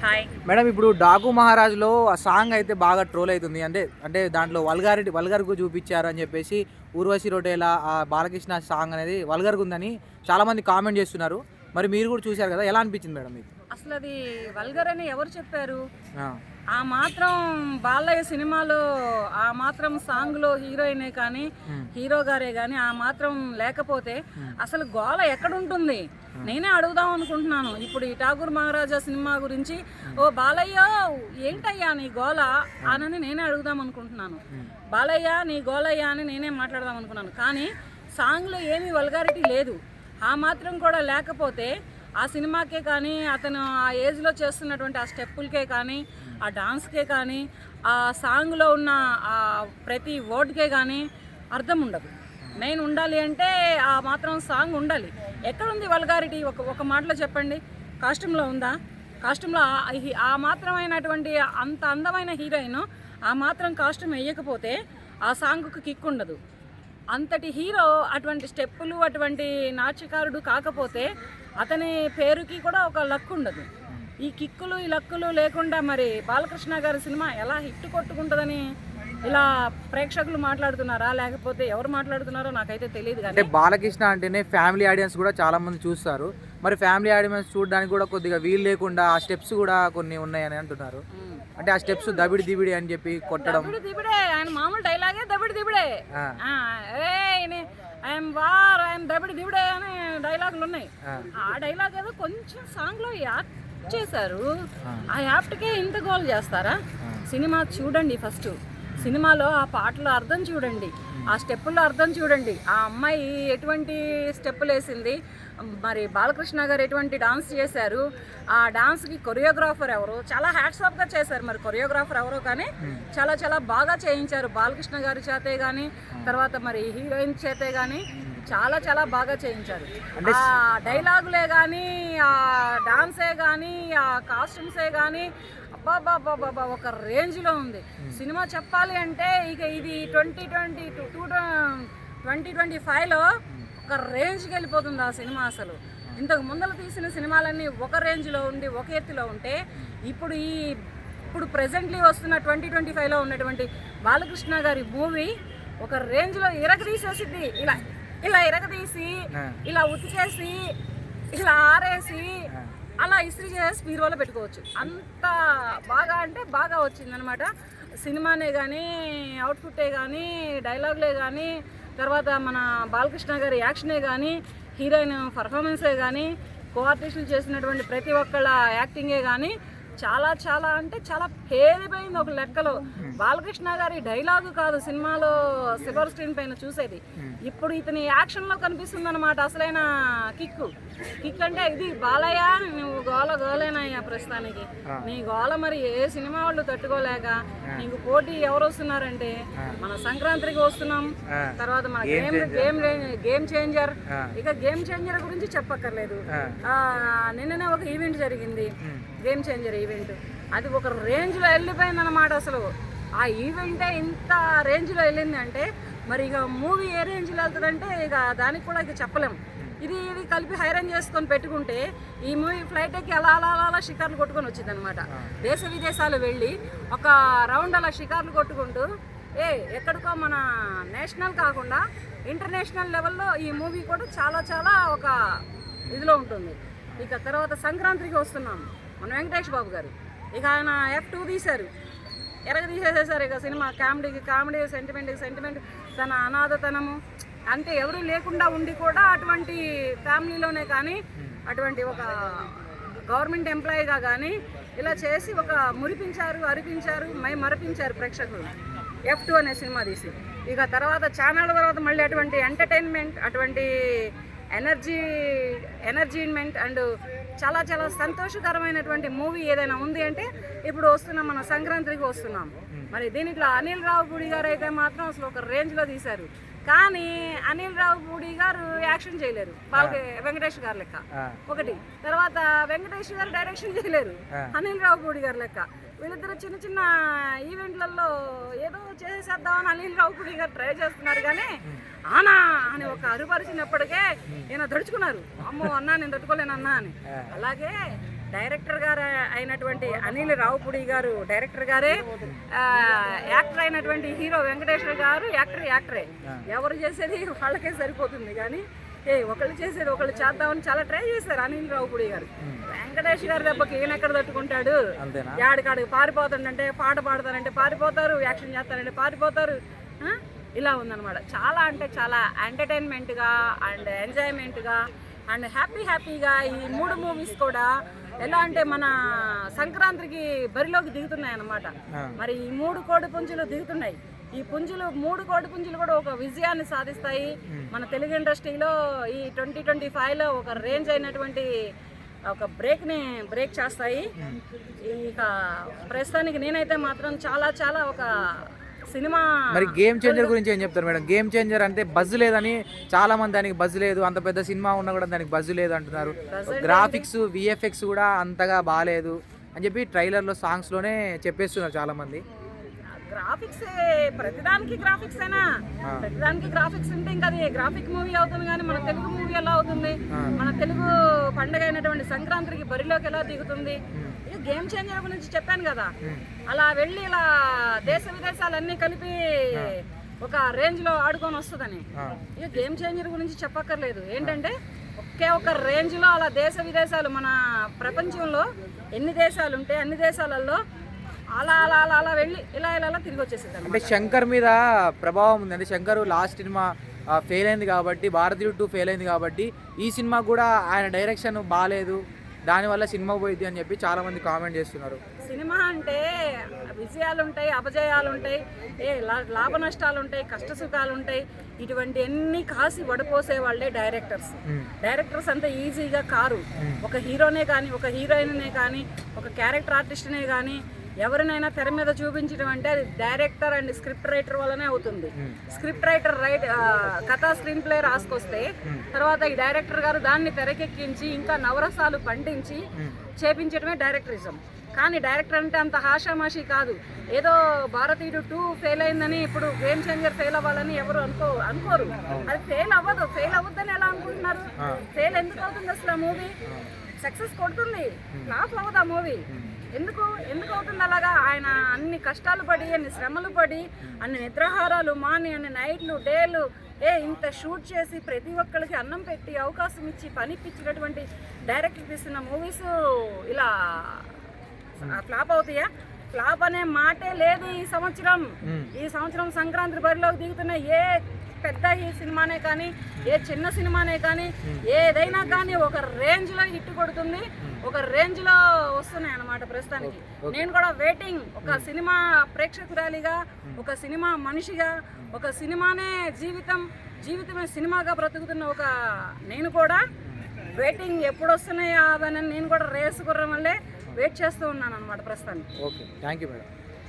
Hi madam, ఇప్పుడు డాకు మహారాజ్లో ఆ song అయితే బాగా ట్రోల్ అవుతుంది. అంటే దాంట్లో వల్గర్గా చూపించారు అని చెప్పేసి ఊర్వశి రొటేలా ఆ బాలకృష్ణ సాంగ్ అనేది వల్గర్గా ఉందని చాలామంది కామెంట్ చేస్తున్నారు. మరి మీరు కూడా చూశారు కదా, ఎలా అనిపించింది మేడం మీకు? అసలు అది వల్గర్ అని ఎవరు చెప్పారు? ఆ, ఆ మాత్రం బాలయ్య సినిమాలో ఆ మాత్రం సాంగ్లో హీరోయినే కానీ హీరో గారే కానీ ఆ మాత్రం లేకపోతే అసలు గోల ఎక్కడుంటుంది? నేనే అడుగుదాం అనుకుంటున్నాను. ఇప్పుడు ఈ ఠాగూర్ మహారాజా సినిమా గురించి ఓ బాలయ్య ఏంటయ్యా నీ గోల అని నేనే అడుగుదాం అనుకుంటున్నాను. బాలయ్య నీ గోలయ్య అని నేనే మాట్లాడదాం అనుకున్నాను. కానీ సాంగ్లో ఏమీ వల్గారిటీ లేదు. ఆ మాత్రం కూడా లేకపోతే ఆ సినిమాకే కానీ అతను ఆ ఏజ్లో చేస్తున్నటువంటి ఆ స్టెప్పులకే కానీ ఆ డాన్స్కే కానీ ఆ సాంగ్లో ఉన్న ఆ ప్రతి వర్డ్కే కానీ అర్థం ఉండదు. మెయిన్ ఉండాలి అంటే ఆ మాత్రం సాంగ్ ఉండాలి. ఎక్కడుంది వల్గారిటీ? ఒక మాటలో చెప్పండి. కాస్ట్యూమ్లో ఉందా? కాస్ట్యూమ్లో ఆ మాత్రమైనటువంటి అంత అందమైన హీరోయిన్ ఆ మాత్రం కాస్ట్యూమ్ వేయకపోతే ఆ సాంగ్కు కిక్ ఉండదు. అంతటి హీరో అటువంటి స్టెప్పులు అటువంటి నాట్యకారుడు కాకపోతే అతని పేరుకి కూడా ఒక లక్ ఉండదు. ఈ కిక్కులు ఈ లక్కులు లేకుండా మరి బాలకృష్ణ గారి సినిమా ఎలా హిట్ కొట్టుకుంటుందని ఇలా ప్రేక్షకులు మాట్లాడుతున్నారా, లేకపోతే ఎవరు మాట్లాడుతున్నారో నాకైతే తెలియదు. అంటే బాలకృష్ణ అంటేనే ఫ్యామిలీ ఆడియన్స్ కూడా చాలా మంది చూస్తారు. మరి ఫ్యామిలీ ఆడియన్స్ చూడడానికి కూడా కొద్దిగా వీలు లేకుండా ఆ స్టెప్స్ కూడా కొన్ని ఉన్నాయని అంటున్నారు. అంటే ఆ స్టెప్స్ దబిడి దిబిడి అని చెప్పి కొట్టడం, దిబిడే ఆయన మామూలు డైలాగే దబిడి దిబిడే, ఐఎమ్ దబిడి దిబిడే అని డైలాగులు ఉన్నాయి. ఆ డైలాగ్ ఏదో కొంచెం సాంగ్లో యాక్ట్ చేశారు. ఆ యాప్ట్కే ఇంత గోల్ చేస్తారా? సినిమా చూడండి, ఫస్ట్ సినిమాలో ఆ పాటలో అర్థం చూడండి, ఆ స్టెప్పుల్లో అర్థం చూడండి. ఆ అమ్మాయి ఎటువంటి స్టెప్పులు వేసింది, మరి బాలకృష్ణ గారు ఎటువంటి డాన్స్ చేశారు, ఆ డాన్స్కి కొరియోగ్రాఫర్ ఎవరు, చాలా హ్యాట్స్ ఆఫ్గా చేశారు. మరి కొరియోగ్రాఫర్ ఎవరో కానీ చాలా చాలా బాగా చేయించారు. బాలకృష్ణ గారి చేతే కానీ తర్వాత మరి హీరోయిన్ చేతే కానీ చాలా చాలా బాగా చేయించారు. ఆ డైలాగులే కానీ ఆ డాన్సే కానీ ఆ కాస్ట్యూమ్సే కానీ బాబా ఒక రేంజ్లో ఉంది సినిమా. చెప్పాలి అంటే ఇక ఇది 2025లో ఒక రేంజ్కి వెళ్ళిపోతుంది ఆ సినిమా. అసలు ఇంతకు ముందర తీసిన సినిమాలన్నీ ఒక రేంజ్లో ఉండి ఒక ఎత్తులో ఉంటే ఇప్పుడు ప్రెజెంట్లీ వస్తున్న 2025లో ఉన్నటువంటి బాలకృష్ణ గారి మూవీ ఒక రేంజ్లో ఇరగదీసేసిద్ది. ఇలా ఇరగదీసి ఇలా ఉతికేసి ఇలా ఆరేసి అలా ఇస్త్రీ చేసి బీరువాలో పెట్టుకోవచ్చు. అంత బాగా అంటే బాగా వచ్చిందనమాట. సినిమానే కానీ అవుట్పుట్టే కానీ డైలాగులే కానీ తర్వాత మన బాలకృష్ణ గారి యాక్షనే కానీ హీరోయిన్ పర్ఫార్మెన్సే కానీ కో ఆర్టిస్టులు చేసినటువంటి ప్రతి ఒక్కళ్ళ యాక్టింగే కానీ చాలా చాలా అంటే చాలా పేలిపోయింది ఒక లెక్కలో. బాలకృష్ణ గారి డైలాగు కాదు సినిమాలో సిల్వర్ స్క్రీన్ పైన చూసేది, ఇప్పుడు ఇతని యాక్షన్లో కనిపిస్తుంది అనమాట అసలైన కిక్ అంటే ఇది. బాలయ్య నువ్వు గోలేనయ్యా ప్రస్తుతానికి, నీ గోల మరి ఏ సినిమా వాళ్ళు తట్టుకోలేక నీకు పోటీ ఎవరు వస్తున్నారంటే మన సంక్రాంతికి వస్తున్నాం, తర్వాత మన గేమ్ చేంజర్. ఇక గేమ్ చేంజర్ గురించి చెప్పక్కర్లేదు. నిన్ననే ఒక ఈవెంట్ జరిగింది, గేమ్ చేంజర్ ఈవెంట్. అది ఒక రేంజ్లో వెళ్ళిపోయింది అనమాట. అసలు ఆ ఈవెంటే ఇంత రేంజ్లో వెళ్ళింది అంటే మరి ఇక మూవీ ఏ రేంజ్లో వెళ్తుందంటే ఇక దానికి కూడా ఇక చెప్పలేము. ఇది కలిపి హైరన్ చేసుకొని పెట్టుకుంటే ఈ మూవీ ఫ్లైట్ ఎక్కి అలా షికార్లు కొట్టుకొని వచ్చింది అనమాట. దేశ విదేశాలు వెళ్ళి ఒక రౌండ్ అలా షికార్లు కొట్టుకుంటూ ఎక్కడికో మన నేషనల్ కాకుండా ఇంటర్నేషనల్ లెవెల్లో ఈ మూవీ కూడా చాలా చాలా ఒక ఇదిలో ఉంటుంది. ఇక తర్వాత సంక్రాంతికి వస్తున్నాం మన వెంకటేష్ బాబు గారు. ఇక ఆయన F2 తీశారు, తీసేసేసారు. ఇక సినిమా కామెడీ సెంటిమెంట్ తన అనాథతనము అంటే ఎవరు లేకుండా ఉండి కూడా అటువంటి ఫ్యామిలీలోనే కానీ అటువంటి ఒక గవర్నమెంట్ ఎంప్లాయీగా కానీ ఇలా చేసి ఒక అరిపించారు మరపించారు ప్రేక్షకులు F2 అనే సినిమా తీసి. ఇక తర్వాత ఛానల్ తర్వాత మళ్ళీ అటువంటి ఎంటర్టైన్మెంట్ అటువంటి ఎనర్జీమెంట్ అండ్ చాలా చాలా సంతోషకరమైనటువంటి మూవీ ఏదైనా ఉంది అంటే ఇప్పుడు వస్తున్నాం మన సంక్రాంతికి వస్తున్నాం. మరి దీనిట్లో అనిల్ రావిపూడి గారు అయితే మాత్రం అసలు ఒక రేంజ్లో తీశారు. కానీ అనిల్ రావిపూడి గారు యాక్షన్ చేయలేరు వెంకటేష్ గారు లెక్క ఒకటి. తర్వాత వెంకటేష్ గారు డైరెక్షన్ చేయలేరు అనిల్ రావిపూడి గారు లెక్క. వీళ్ళిద్దరు చిన్న చిన్న ఈవెంట్లలో ఏదో చేసేద్దామని అనిల్ రావిపూడి గారు ట్రై చేస్తున్నారు. కానీ ఆనా అని ఒక అరుపరిచినప్పటికే ఈయన తడుచుకున్నారు, అమ్మో అన్నా నేను తట్టుకోలేను అన్నా అని. అలాగే డైరెక్టర్ గారు అయినటువంటి అనిల్ రావుపూడి గారు డైరెక్టర్ గారే, యాక్టర్ అయినటువంటి హీరో వెంకటేశ్వర గారు యాక్టరే. ఎవరు చేసేది వాళ్ళకే సరిపోతుంది కానీ ఒకళ్ళు చేసేది ఒకళ్ళు చేద్దామని చాలా ట్రై చేశారు అనిల్ రావుపూడి గారు. వెంకటేష్ గారి దెబ్బకి ఈయన ఎక్కడ తట్టుకుంటాడు? యాడికాడికి పారిపోతాడంటే, పాట పాడతానంటే పారిపోతారు, యాక్షన్ చేస్తానంటే పారిపోతారు. ఇలా ఉందన్నమాట. చాలా అంటే చాలా ఎంటర్టైన్మెంట్గా అండ్ ఎంజాయ్మెంట్గా అండ్ హ్యాపీగా ఈ 3 మూవీస్ కూడా ఎలా అంటే మన సంక్రాంతికి బరిలోకి దిగుతున్నాయి అన్నమాట. మరి ఈ 3 కోడి పుంజులు దిగుతున్నాయి. ఈ 3 కోడి పుంజులు కూడా ఒక విజయాన్ని సాధిస్తాయి. మన తెలుగు ఇండస్ట్రీలో ఈ 2025లో ఒక రేంజ్ అయినటువంటి ఒక బ్రేక్ చేస్తాయి. ఇక ప్రస్తుతానికి నేనైతే మాత్రం చాలా ఒక సినిమా. మరి గేమ్ చేంజర్ గురించి ఏం చెప్తారు మేడం? గేమ్ చేంజర్ అంటే బజ్ లేదని చాలా మంది, దానికి బజ్ లేదు, అంత పెద్ద సినిమా ఉన్నా కూడా దానికి బజ్ లేదు అంటున్నారు. గ్రాఫిక్స్ విఎఫ్ఎక్స్ కూడా అంతగా బాగాలేదు అని చెప్పి ట్రైలర్లో సాంగ్స్లోనే చెప్పేస్తున్నారు చాలా మంది. గ్రాఫిక్స్ ప్రతిదానికి గ్రాఫిక్స్ అయినా ప్రతిదానికి గ్రాఫిక్స్ ఉంటే ఇంకా అది గ్రాఫిక్ మూవీ అవుతుంది. కానీ మన తెలుగు మూవీ ఎలా అవుతుంది? మన తెలుగు పండుగ అయినటువంటి సంక్రాంతికి బరిలోకి ఎలా దిగుతుంది? గేమ్ చేంజర్ గురించి చెప్పాను కదా, అలా వెళ్ళి ఇలా దేశ విదేశాలన్నీ కలిపి ఒక రేంజ్ లో ఆడుకొని వస్తుందని. ఇక గేమ్ చేంజర్ గురించి చెప్పక్కర్లేదు. ఏంటంటే ఒక రేంజ్ లో అలా దేశ విదేశాలు, మన ప్రపంచంలో ఎన్ని దేశాలు ఉంటే అన్ని దేశాలలో అలా వెళ్ళి ఇలా తిరిగి వచ్చేసింది. అంటే శంకర్ మీద ప్రభావం ఉంది. అంటే శంకర్ లాస్ట్ సినిమా ఫెయిల్ అయింది కాబట్టి, భారతీయుడు 2 ఫెయిల్ అయింది కాబట్టి ఈ సినిమా కూడా ఆయన డైరెక్షన్ బాగాలేదు, దానివల్ల సినిమా పోయింది అని చెప్పి చాలా మంది కామెంట్ చేస్తున్నారు. సినిమా అంటే విజయాలు ఉంటాయి, అపజయాలు ఉంటాయి, లాభ నష్టాలు ఉంటాయి, కష్ట సుఖాలు ఉంటాయి. ఇటువంటి అన్ని కాసి వడపోసే వాళ్ళే డైరెక్టర్స్ అంతా ఈజీగా కారు. ఒక హీరోనే కానీ, ఒక హీరోయిన్నే కానీ, ఒక క్యారెక్టర్ ఆర్టిస్ట్నే కానీ ఎవరినైనా తెర మీద చూపించడం అంటే అది డైరెక్టర్ అండ్ స్క్రిప్ట్ రైటర్ వల్లనే అవుతుంది. స్క్రిప్ట్ రైటర్ కథా స్క్రీన్ ప్లే రాసుకొస్తే తర్వాత ఈ డైరెక్టర్ గారు దాన్ని తెరకెక్కించి ఇంకా నవరసాలు పండించి చేపించడమే డైరెక్టరిజం. కానీ డైరెక్టర్ అంటే అంత హాషామాషి కాదు. ఏదో భారతీయుడు 2 ఫెయిల్ అయిందని ఇప్పుడు గేమ్ చేంజర్ ఫెయిల్ అవ్వాలని ఎవరు అనుకోరు. అది ఫెయిల్ అవ్వద్దని ఎలా అనుకుంటున్నారు? ఫెయిల్ ఎందుకు అవుతుంది? అసలు ఆ మూవీ సక్సెస్ కొడుతుంది, ఫ్లాప్ అవ్వదు ఆ మూవీ. ఎందుకు అవుతుంది అలాగా? ఆయన అన్ని కష్టాలు పడి, అన్ని శ్రమలు పడి, అన్ని నిద్రాహారాలు మాని, అన్ని నైట్లు డేలు ఇంత షూట్ చేసి ప్రతి ఒక్కరికి అన్నం పెట్టి అవకాశం ఇచ్చి పనిపించినటువంటి డైరెక్టర్ తీసిన మూవీస్ ఇలా ఫ్లాప్ అవుతాయా? ఫ్లాప్ అనే మాటే లేదు ఈ సంవత్సరం సంక్రాంతి బరిలోకి దిగుతున్న ఏ పెద్ద ఈ సినిమానే కానీ, ఏ చిన్న సినిమానే కానీ, ఏదైనా కానీ ఒక రేంజ్లో హిట్ కొడుతుంది, ఒక రేంజ్లో వస్తున్నాయి అన్నమాట ప్రస్తుతానికి. నేను కూడా వెయిటింగ్, ఒక సినిమా ప్రేక్షకురాలిగా, ఒక సినిమా మనిషిగా, ఒక సినిమానే జీవితమే సినిమాగా బ్రతుకుతున్న ఒక నేను కూడా వెయిటింగ్ ఎప్పుడు వస్తున్నాయా అని నేను కూడా రేసు గుర్రం వల్లే వెయిట్ చేస్తూ ఉన్నాను అన్నమాట ప్రస్తుతానికి. Okay, thank you madam.